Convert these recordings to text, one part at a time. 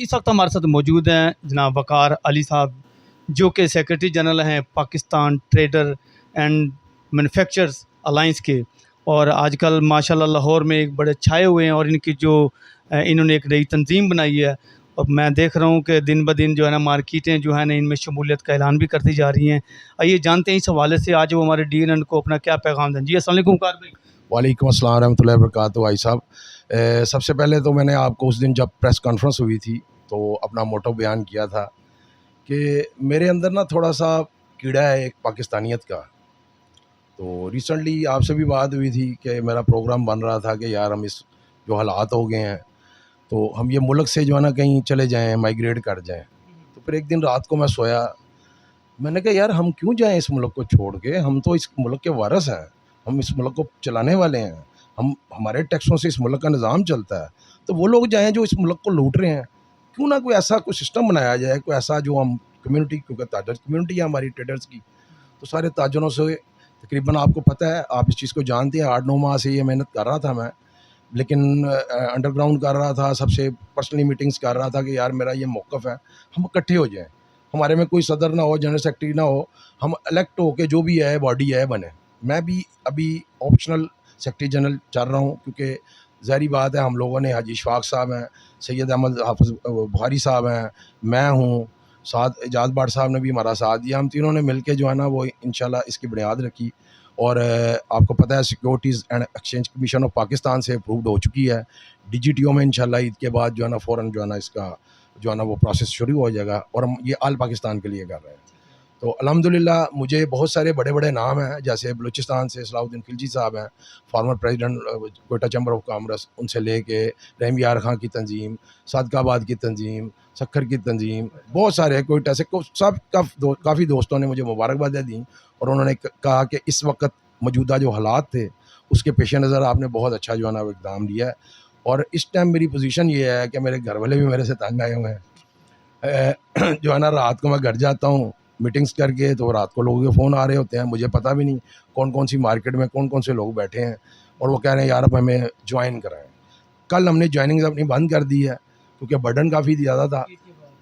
इस वक्त हमारे साथ मौजूद हैं जनाब वक़ार अली साहब, जो कि सेक्रेटरी जनरल हैं Pakistan trader and manufacturers alliance के। और आजकल माशाल्लाह लाहौर में एक बड़े छाए हुए हैं और इनकी जो इन्होंने एक नई तंजीम बनाई है। और मैं देख रहा हूँ कि दिन ब दिन जो है ना मार्केटें जो है ना इनमें शमूलियत का ऐलान भी करती जा रही हैं। आइए जानते हैं इस हवाले से आज वो हमारे DNN को अपना क्या पैगाम दें। जी अस्सलाम वालेकुम वक़ार भाई। वालेकुम अस्सलाम रहमतुल्लाहि व बरकातहू। भाई साहब, सबसे पहले तो मैंने आपको उस दिन जब प्रेस कॉन्फ्रेंस हुई थी तो अपना मोटो बयान किया था कि मेरे अंदर ना थोड़ा सा कीड़ा है एक पाकिस्तानियत का। तो रिसेंटली आपसे भी बात हुई थी कि मेरा प्रोग्राम बन रहा था कि यार हम इस जो हालात हो गए हैं तो हम ये मुल्क से जो है ना कहीं चले जाएं, माइग्रेट कर जाएं। तो फिर एक दिन रात को मैं सोया, मैंने कहा यार हम क्यों जाएं इस मुल्क को छोड़ के, हम तो इस मुल्क के वारिस हैं, हम इस मुल्क को चलाने वाले हैं, हम हमारे टैक्सों से इस मुल्क का निज़ाम चलता है। तो वो लोग जाएँ जो इस मुल्क को लूट रहे हैं, क्यों ना कोई ऐसा कोई सिस्टम बनाया जाए, कोई ऐसा जो हम कम्युनिटी, क्योंकि ताजर कम्युनिटी है हमारी ट्रेडर्स की, तो सारे ताजरों से तकरीबन आपको पता है, आप इस चीज़ को जानते हैं, 8-9 माह से ये मेहनत कर रहा था मैं, लेकिन अंडरग्राउंड कर रहा था, सबसे पर्सनली मीटिंग्स कर रहा था कि यार मेरा ये मौक़िफ़ है, हम इकट्ठे हो जाएँ, हमारे में कोई सदर ना हो, जनरल सेक्रेटरी ना हो, हम इलेक्ट हो के जो भी है बॉडी है बने। मैं भी अभी ऑप्शनल सेक्रेटरी जनरल चल रहा हूँ, क्योंकि ज़ाहिर बात है हम लोगों ने, हाजी इशफाक साहब हैं, सैयद अहमद हाफ़िज़ बुखारी साहब हैं, मैं हूँ, साथ एजाज भाट साहब ने भी हमारा साथ दिया, हम तीनों ने मिल के जो है ना वो इंशाल्लाह इसकी बुनियाद रखी। और आपको पता है securities and exchange commission of Pakistan से अप्रूव्ड हो चुकी है। DGTO में इंशाल्लाह ईद के बाद जो है ना फ़ौरन जो है ना इसका जो है ना वो प्रोसेस शुरू हो जाएगा और हम ये आल पाकिस्तान के लिए कर रहे हैं। तो अल्हम्दुलिल्लाह मुझे बहुत सारे बड़े बड़े नाम हैं, जैसे बलूचिस्तान से सलाहुद्दीन खिलजी साहब हैं, former president Quetta chamber of commerce, उनसे लेके रहीम यार खां की तंजीम, सादकाबाद की तंजीम, सक्खर की तंजीम, बहुत सारे कोयटा से सब काफ़ी दोस्तों ने मुझे मुबारकबादें दी और उन्होंने कहा कि इस वक्त मौजूदा जो हालात थे उसके पेश नज़र आपने बहुत अच्छा जो है ना वो इक़दाम लिया है। और इस टाइम मेरी पोजीशन ये है कि मेरे घर वाले भी मेरे से तंग आए हुए हैं। जो है ना रात को मैं घर जाता हूँ मीटिंग्स करके, तो रात को लोगों के फ़ोन आ रहे होते हैं, मुझे पता भी नहीं कौन कौन सी मार्केट में कौन कौन से लोग बैठे हैं, और वो कह रहे हैं यार अब हमें ज्वाइन कराएं। कल हमने ज्वाइनिंग्स अपनी बंद कर दी है क्योंकि बर्डन काफ़ी ज़्यादा था।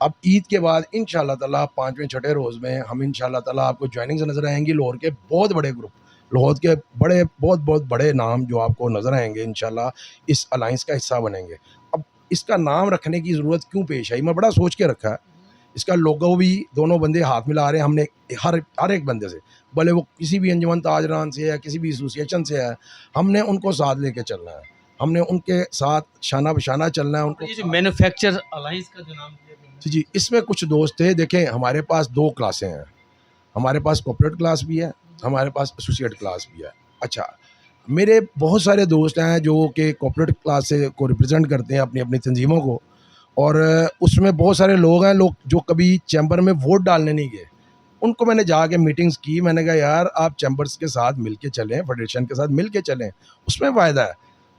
अब ईद के बाद इंशाल्लाह ताला 5वें छठे रोज़ में हम इंशाल्लाह ताला आपको ज्वाइनिंग्स नज़र आएंगी। लाहौर के बहुत बड़े ग्रुप, लाहौर के बड़े बहुत बड़े नाम जो आपको नज़र आएंगे इंशाल्लाह इस अलाइंस का हिस्सा बनेंगे। अब इसका नाम रखने की ज़रूरत क्यों पेश आई, मैं बड़ा सोच के रखा है। इसका लोगो भी दोनों बंदे हाथ मिला रहे हैं, हमने हर एक बंदे से, भले वो किसी भी अंजुमन ताजरान से है, किसी भी एसोसिएशन से है, हमने उनको साथ लेके चलना है, हमने उनके साथ शाना बशाना चलना है उनको। ये जो मैन्युफैक्चर अलाइंस का जो नाम दिया जी, इसमें कुछ दोस्त थे। देखें हमारे पास 2 क्लासें हैं, हमारे पास कॉर्पोरेट क्लास भी है, हमारे पास एसोसिएट क्लास भी है। अच्छा, मेरे बहुत सारे दोस्त हैं जो कि कॉर्पोरेट क्लास से को रिप्रेजेंट करते हैं अपनी अपनी तंजीमों को, और उसमें बहुत सारे लोग हैं लोग जो कभी चैम्बर में वोट डालने नहीं गए। उनको मैंने जाके मीटिंग्स की, मैंने कहा यार आप चैम्बर्स के साथ मिल के चलें, फेडरेशन के साथ मिल के चलें, उसमें फ़ायदा है।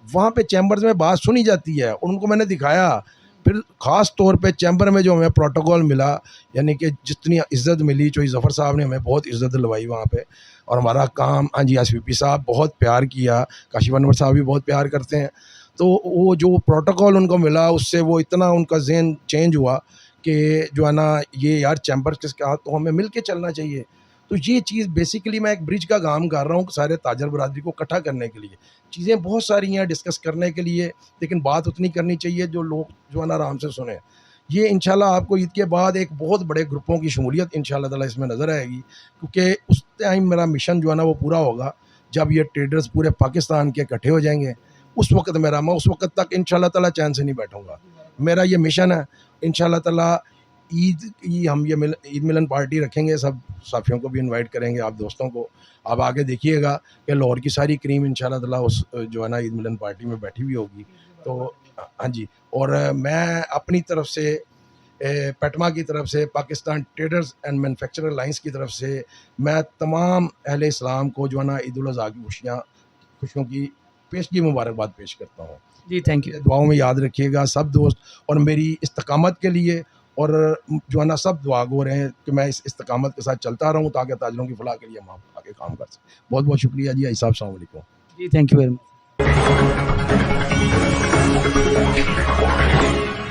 वहाँ पे चैम्बर्स में बात सुनी जाती है और उनको मैंने दिखाया। फिर ख़ास तौर पे चैम्बर में जो हमें प्रोटोकॉल मिला, यानी कि जितनी इज़्ज़त मिली, चोई ज़फ़र साहब ने हमें बहुत इज़्ज़त दिलवाई वहाँ पे, और हमारा काम, हाँ जी, SVP साहब बहुत प्यार किया, काशिफ अनवर साहब भी बहुत प्यार करते हैं। तो वो जो प्रोटोकॉल उनको मिला उससे वो इतना उनका ज़हन चेंज हुआ कि जो है ना ये यार चैम्बर के साथ तो हमें मिल के चलना चाहिए। तो ये चीज़ बेसिकली मैं एक ब्रिज का काम कर रहा हूँ सारे ताजर बरादरी को इकट्ठा करने के लिए। चीज़ें बहुत सारी हैं डिस्कस करने के लिए, लेकिन बात उतनी करनी चाहिए जो लोग जो है ना आराम से सुने। ये इंशाल्लाह आपको ईद के बाद एक बहुत बड़े ग्रुपों की शमूलियत इंशाल्लाह ताला इसमें नज़र आएगी, क्योंकि उस टाइम मेरा मिशन जो है ना वो पूरा होगा जब ये ट्रेडर्स पूरे पाकिस्तान के इकट्ठे हो जाएंगे। उस वक्त मैं उस वक्त तक इंशाल्लाह ताला चैन से नहीं बैठूँगा। मेरा ये मिशन है इंशाल्लाह ताला। ईद की हम ये ईद मिलन पार्टी रखेंगे, सब साथियों को भी इनवाइट करेंगे, आप दोस्तों को। आप आगे देखिएगा कि लाहौर की सारी क्रीम इंशाल्लाह ताला उस जो है ना ईद मिलन पार्टी में बैठी हुई होगी। तो हाँ जी, और मैं अपनी तरफ से पेटमा की तरफ से, Pakistan traders and manufacturer alliance की तरफ से मैं तमाम अहले इस्लाम को जो है ना ईद उल अज़हा की खुशियों की पेशगी मुबारकबाद पेश करता हूँ। जी, थैंक यू। दुआओं में याद रखिएगा सब दोस्त, और मेरी इस्तकामत के लिए, और जो है ना सब दुआ गो रहे हैं कि मैं इस इस्तकामत के साथ चलता रहूँ ताकि ताजरों की फलाह के लिए हम आगे काम कर सकें। बहुत बहुत शुक्रिया जी। साहब, अस्सलाम वालेकुम। जी, थैंक यू वेरी मच।